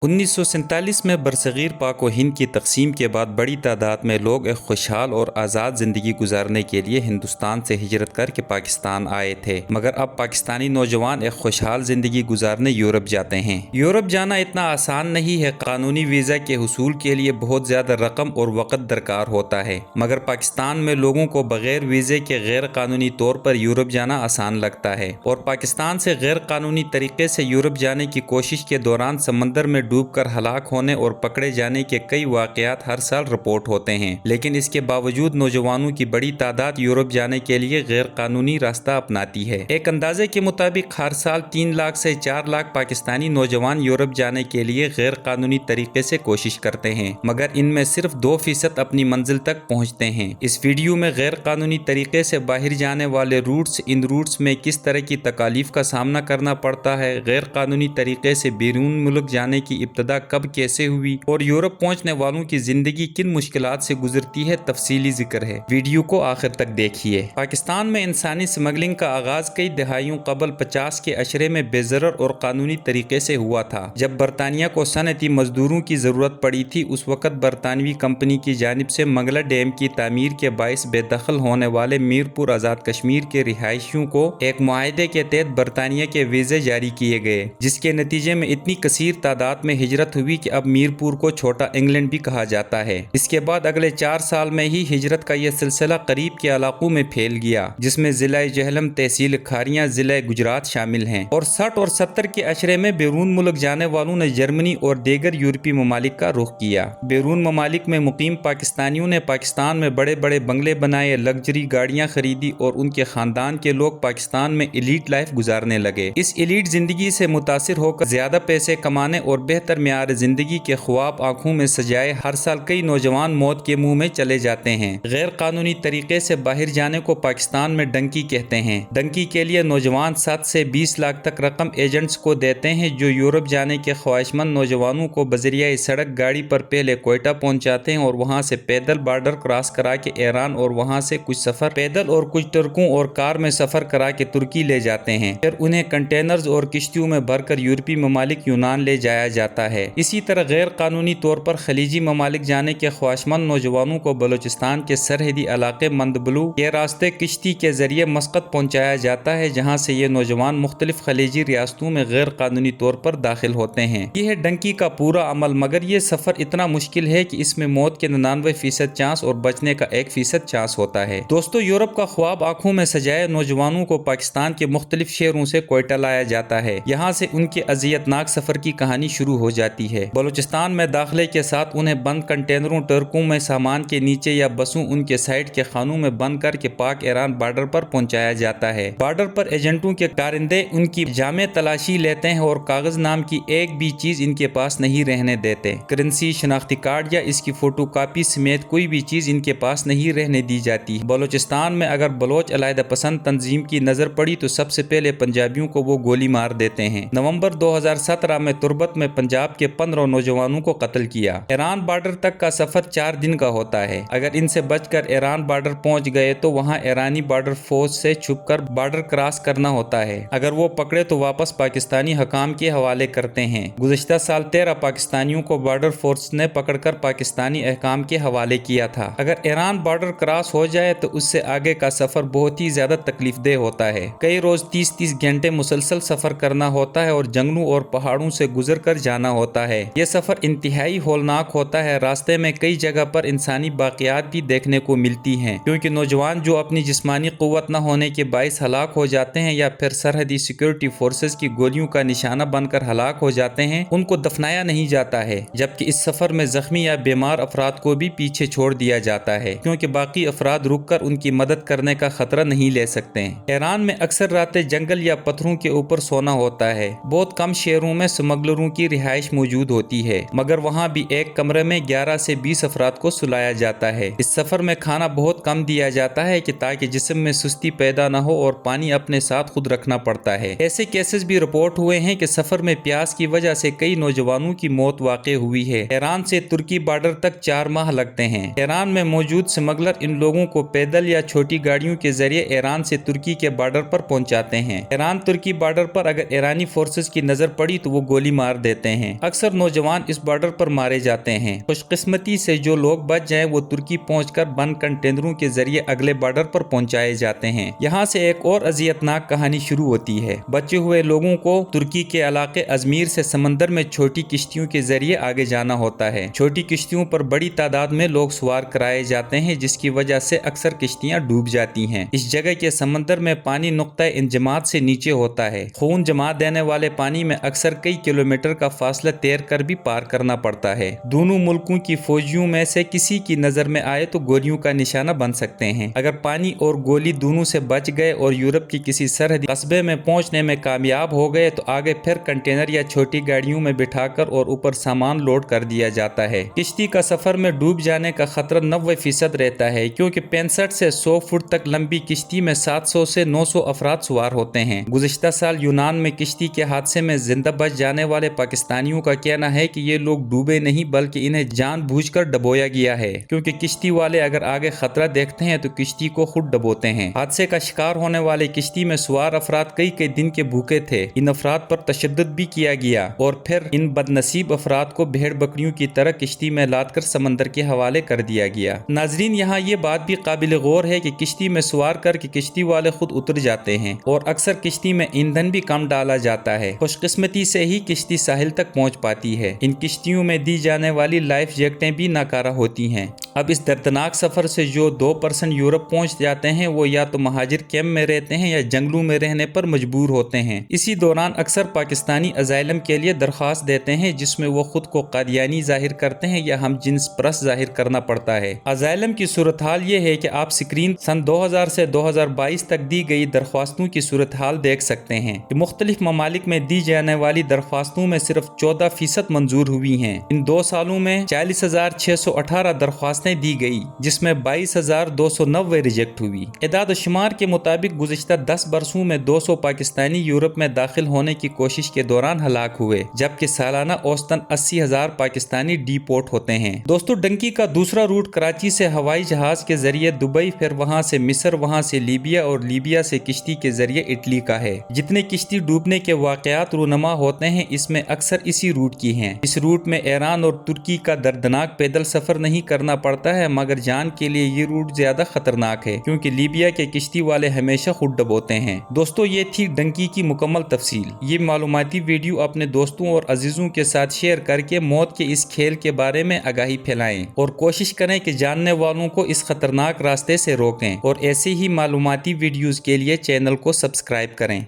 1947 में बरसगीर पाक व हिंद की तकसीम के बाद बड़ी तादाद में लोग एक खुशहाल और आज़ाद ज़िंदगी गुजारने के लिए हिंदुस्तान से हिजरत करके पाकिस्तान आए थे, मगर अब पाकिस्तानी नौजवान एक खुशहाल ज़िंदगी गुजारने यूरोप जाते हैं। यूरोप जाना इतना आसान नहीं है। कानूनी वीज़ा के हुसूल के लिए बहुत ज़्यादा रकम और वक़्त दरकार होता है, मगर पाकिस्तान में लोगों को बगैर वीज़े के गैर कानूनी तौर पर यूरोप जाना आसान लगता है और पाकिस्तान से गैर कानूनी तरीके से यूरोप जाने की कोशिश के दौरान समंदर में डूबकर हलाक होने और पकड़े जाने के कई वाक़यात हर साल रिपोर्ट होते हैं। लेकिन इसके बावजूद नौजवानों की बड़ी तादाद यूरोप जाने के लिए गैर कानूनी रास्ता अपनाती है। एक अंदाजे के मुताबिक हर साल 3 लाख से 4 लाख पाकिस्तानी नौजवान यूरोप जाने के लिए गैर कानूनी तरीके से कोशिश करते हैं, मगर इनमें सिर्फ 2% अपनी मंजिल तक पहुँचते हैं। इस वीडियो में गैर कानूनी तरीके से बाहर जाने वाले रूट्स, इन रूट्स में किस तरह की तकालीफ का सामना करना पड़ता है, गैर कानूनी तरीके से बैरून मुल्क जाने की इब्तदा कब कैसे हुई और यूरोप पहुंचने वालों की जिंदगी किन मुश्किलात से गुजरती है, तफसीली जिक्र है। वीडियो को आखिर तक देखिए। पाकिस्तान में इंसानी स्मगलिंग का आगाज कई दहाइयों कबल 50 के अशरे में बेज़रर और कानूनी तरीके से हुआ था। जब बरतानिया को सनती मजदूरों की जरूरत पड़ी थी, उस वक्त बरतानवी कंपनी की जानिब से मंगला डैम की तामीर के बाइस बेदखल होने वाले मीरपुर आज़ाद कश्मीर के रिहायशियों को एक मुआहदे के तहत बरतानिया के वीज़े जारी किए गए, जिसके नतीजे में इतनी कसीर तादाद में हिजरत हुई कि अब मीरपुर को छोटा इंग्लैंड भी कहा जाता है। इसके बाद अगले 4 साल में ही हिजरत का यह सिलसिला करीब के इलाकों में फैल गया, जिसमें जिला जहलम, तहसील खारियां, जिला गुजरात शामिल हैं। और 60 और 70 के अशरे में बैरून मुल्क जाने वालों ने जर्मनी और दीगर यूरोपीय ममालिक का रुख किया। बैरून ममालिक में मुकीम पाकिस्तानियों ने पाकिस्तान में बड़े बड़े बंगले बनाए, लग्जरी गाड़ियां खरीदी और उनके खानदान के लोग पाकिस्तान में एलीट लाइफ गुजारने लगे। इस एलीट जिंदगी से मुतासिर होकर ज्यादा पैसे कमाने और बेहतर मियार जिंदगी के ख्वाब आंखों में सजाए हर साल कई नौजवान मौत के मुंह में चले जाते हैं। गैर कानूनी तरीके से बाहर जाने को पाकिस्तान में डंकी कहते हैं। डंकी के लिए नौजवान 7 से 20 लाख तक रकम एजेंट्स को देते हैं, जो यूरोप जाने के ख्वाहिशमंद नौजवानों को बजरिया सड़क गाड़ी पर पहले कोयटा पहुंचाते हैं और वहां से पैदल बॉर्डर क्रॉस करा के ईरान और वहां से कुछ सफर पैदल और कुछ ट्रकों और कार में सफर करा के तुर्की ले जाते हैं। फिर उन्हें कंटेनर्स और किश्तियों में भरकर यूरोपीय ममालिक यूनान ले जाया जाता है। इसी तरह गैर कानूनी तौर पर खलीजी ममालिक जाने के ख्वाहिशमंद नौजवानों को बलूचिस्तान के सरहदी इलाके मंदबलू के रास्ते किश्ती के जरिए मस्कत पहुंचाया जाता है, जहां से ये नौजवान मुख्तलिफ खलीजी रियासतों में गैर कानूनी तौर पर दाखिल होते हैं। यह है डंकी का पूरा अमल, मगर ये सफर इतना मुश्किल है कि इसमें मौत के 99% चांस और बचने का 1% चांस होता है। दोस्तों, यूरोप का ख्वाब आंखों में सजाए नौजवानों को पाकिस्तान के मुख्तलिफ शहरों से कोयटा लाया जाता है। यहाँ से उनके अजियतनाक सफर की कहानी शुरू हो जाती है। बलूचिस्तान में दाखिले के साथ उन्हें बंद कंटेनरों, ट्रकों में सामान के नीचे या बसों उनके साइड के खानों में बंद करके पाक ईरान बॉर्डर पर पहुंचाया जाता है। बॉर्डर पर एजेंटों के कारिंदे उनकी जामे तलाशी लेते हैं और कागज नाम की एक भी चीज इनके पास नहीं रहने देते। करेंसी, शनाख्ती कार्ड या इसकी फोटो कॉपी समेत कोई भी चीज इनके पास नहीं रहने दी जाती। बलूचिस्तान में अगर बलोच अलहदा पसंद तंजीम की नजर पड़ी तो सबसे पहले पंजाबियों को वो गोली मार देते हैं। नवंबर 2017 में तुर्बत में पंजाब के 15 नौजवानों को कत्ल किया। ईरान बॉर्डर तक का सफर 4 दिन का होता है। अगर इनसे बचकर ईरान बॉर्डर पहुंच गए तो वहां ईरानी बॉर्डर फोर्स से छुपकर बॉर्डर क्रॉस करना होता है। अगर वो पकड़े तो वापस पाकिस्तानी हकाम के हवाले करते हैं। गुज़श्ता साल 13 पाकिस्तानियों को बॉर्डर फोर्स ने पकड़कर पाकिस्तानी अहकाम के हवाले किया था। अगर ईरान बॉर्डर क्रॉस हो जाए तो उससे आगे का सफर बहुत ही ज्यादा तकलीफदेह होता है। कई रोज 30-30 घंटे मुसलसल सफर करना होता है और जंगलों और पहाड़ों से गुजर कर जाना होता है। यह सफर इंतहाई होलनाक होता है। रास्ते में कई जगह पर इंसानी बाक़ियात भी देखने को मिलती हैं, क्योंकि नौजवान जो अपनी जिस्मानी क़ुव्वत न होने के बाइस हलाक हो जाते हैं या फिर सरहदी सिक्योरिटी फोर्सेस की गोलियों का निशाना बनकर हलाक हो जाते हैं, उनको दफनाया नहीं जाता है। जबकि इस सफर में जख्मी या बीमार अफराद को भी पीछे छोड़ दिया जाता है, क्योंकि बाकी अफराद रुक कर उनकी मदद करने का खतरा नहीं ले सकते। ईरान में अक्सर रातें जंगल या पत्थरों के ऊपर सोना होता है। बहुत कम शहरों में स्मगलरों की रिहाइश मौजूद होती है, मगर वहाँ भी एक कमरे में 11 से 20 अफराद को सुलाया जाता है। इस सफर में खाना बहुत कम दिया जाता है कि ताकि जिस्म में सुस्ती पैदा न हो, और पानी अपने साथ खुद रखना पड़ता है। ऐसे केसेस भी रिपोर्ट हुए हैं कि सफर में प्यास की वजह से कई नौजवानों की मौत वाक़ई हुई है। ईरान से तुर्की बॉर्डर तक 4 माह लगते हैं। ईरान में मौजूद स्मगलर इन लोगों को पैदल या छोटी गाड़ियों के जरिए ईरान से तुर्की के बॉर्डर पर पहुंचाते हैं। ईरान तुर्की बॉर्डर पर अगर ईरानी फोर्सेस की नजर पड़ी तो वो गोली मार देते جاتے ہیں। اکثر نوجوان اس بارڈر پر مارے جاتے ہیں۔ خوش قسمتی سے جو لوگ بچ جائیں وہ ترکی پہنچ کر بند کنٹینروں کے ذریعے اگلے بارڈر پر پہنچائے جاتے ہیں۔ یہاں سے ایک اور اذیتناک کہانی شروع ہوتی ہے۔ بچے ہوئے لوگوں کو ترکی کے علاقے ازمیر سے سمندر میں چھوٹی کشتیوں کے ذریعے آگے جانا ہوتا ہے۔ چھوٹی کشتیوں پر بڑی تعداد میں لوگ سوار کرائے جاتے ہیں، جس کی وجہ سے اکثر کشتیاں ڈوب جاتی ہیں۔ اس جگہ کے سمندر میں پانی نقطہ انجماد سے نیچے ہوتا ہے۔ خون جما دینے والے پانی میں اکثر کئی کلومیٹر کا فاصلہ تیر کر بھی پار کرنا پڑتا ہے۔ دونوں ملکوں کی فوجیوں میں سے کسی کی نظر میں آئے تو گولیوں کا نشانہ بن سکتے ہیں۔ اگر پانی اور گولی دونوں سے بچ گئے اور یورپ کی کسی سرحدی قصبے میں پہنچنے میں کامیاب ہو گئے تو آگے پھر کنٹینر یا چھوٹی گاڑیوں میں بٹھا کر اور اوپر سامان لوڈ کر دیا جاتا ہے۔ کشتی کا سفر میں ڈوب جانے کا خطرہ 90% رہتا ہے، کیونکہ 65 سے 100 فٹ تک لمبی کشتی میں 700 سے 900 افراد سوار ہوتے ہیں۔ گزشتہ سال یونان میں کشتی کے حادثے میں زندہ بچ جانے والے پاکستانیوں کا کہنا ہے کہ یہ لوگ ڈوبے نہیں بلکہ انہیں جان بوجھ کر ڈبویا گیا ہے، کیونکہ کشتی والے اگر آگے خطرہ دیکھتے ہیں تو کشتی کو خود ڈبوتے ہیں۔ حادثے کا شکار ہونے والے کشتی میں سوار افراد کئی دن کے بھوکے تھے۔ ان افراد پر تشدد بھی کیا گیا اور پھر ان بد نصیب افراد کو بھیڑ بکریوں کی طرح کشتی میں لاد کر سمندر کے حوالے کر دیا گیا۔ ناظرین، یہاں یہ بات بھی قابل غور ہے کہ کشتی میں سوار کر کے کشتی والے خود اتر جاتے ہیں اور اکثر کشتی میں ایندھن بھی کم ڈالا جاتا ہے۔ خوش قسمتی سے ہی کشتی ساحل تک پہنچ پاتی ہے۔ ان کشتیوں میں دی جانے والی لائف جیکٹیں بھی ناکارہ ہوتی ہیں۔ اب اس دردناک سفر سے جو 2% یورپ پہنچ جاتے ہیں وہ یا تو مہاجر کیمپ میں رہتے ہیں یا جنگلوں میں رہنے پر مجبور ہوتے ہیں۔ اسی دوران اکثر پاکستانی اسائلم کے لیے درخواست دیتے ہیں، جس میں وہ خود کو قادیانی ظاہر کرتے ہیں یا ہم جنس پرست ظاہر کرنا پڑتا ہے۔ اسائلم کی صورتحال یہ ہے کہ آپ سکرین سن 2000 سے 2022 تک دی گئی درخواستوں کی صورتحال دیکھ سکتے ہیں کہ مختلف ممالک میں دی جانے والی درخواستوں میں صرف 14% منظور ہوئی ہیں۔ ان 2 سالوں میں 40,618 درخواستیں دی گئی، جس میں 22,290 ریجیکٹ ہوئی۔ اعداد و شمار کے مطابق گزشتہ 10 برسوں میں 200 پاکستانی یورپ میں داخل ہونے کی کوشش کے دوران ہلاک ہوئے، جبکہ سالانہ اوسطاً 80,000 پاکستانی ڈی پورٹ ہوتے ہیں۔ دوستو، ڈنکی کا دوسرا روٹ کراچی سے ہوائی جہاز کے ذریعے دبئی، پھر وہاں سے مصر، وہاں سے لیبیا اور لیبیا سے کشتی کے ذریعے اٹلی کا ہے۔ جتنے کشتی ڈوبنے کے واقعات رونما ہوتے ہیں اس میں اکثر اسی روٹ کی ہیں۔ اس روٹ میں ایران اور ترکی کا دردناک پیدل سفر نہیں کرنا پڑتا ہے، مگر جان کے لیے یہ روٹ زیادہ خطرناک ہے کیونکہ لیبیا کے کشتی والے ہمیشہ خود ڈبوتے ہیں۔ دوستو، یہ تھی ڈنکی کی مکمل تفصیل۔ یہ معلوماتی ویڈیو اپنے دوستوں اور عزیزوں کے ساتھ شیئر کر کے موت کے اس کھیل کے بارے میں آگاہی پھیلائیں اور کوشش کریں کہ جاننے والوں کو اس خطرناک راستے سے روکیں، اور ایسے ہی معلوماتی ویڈیوز کے لیے چینل کو سبسکرائب کریں۔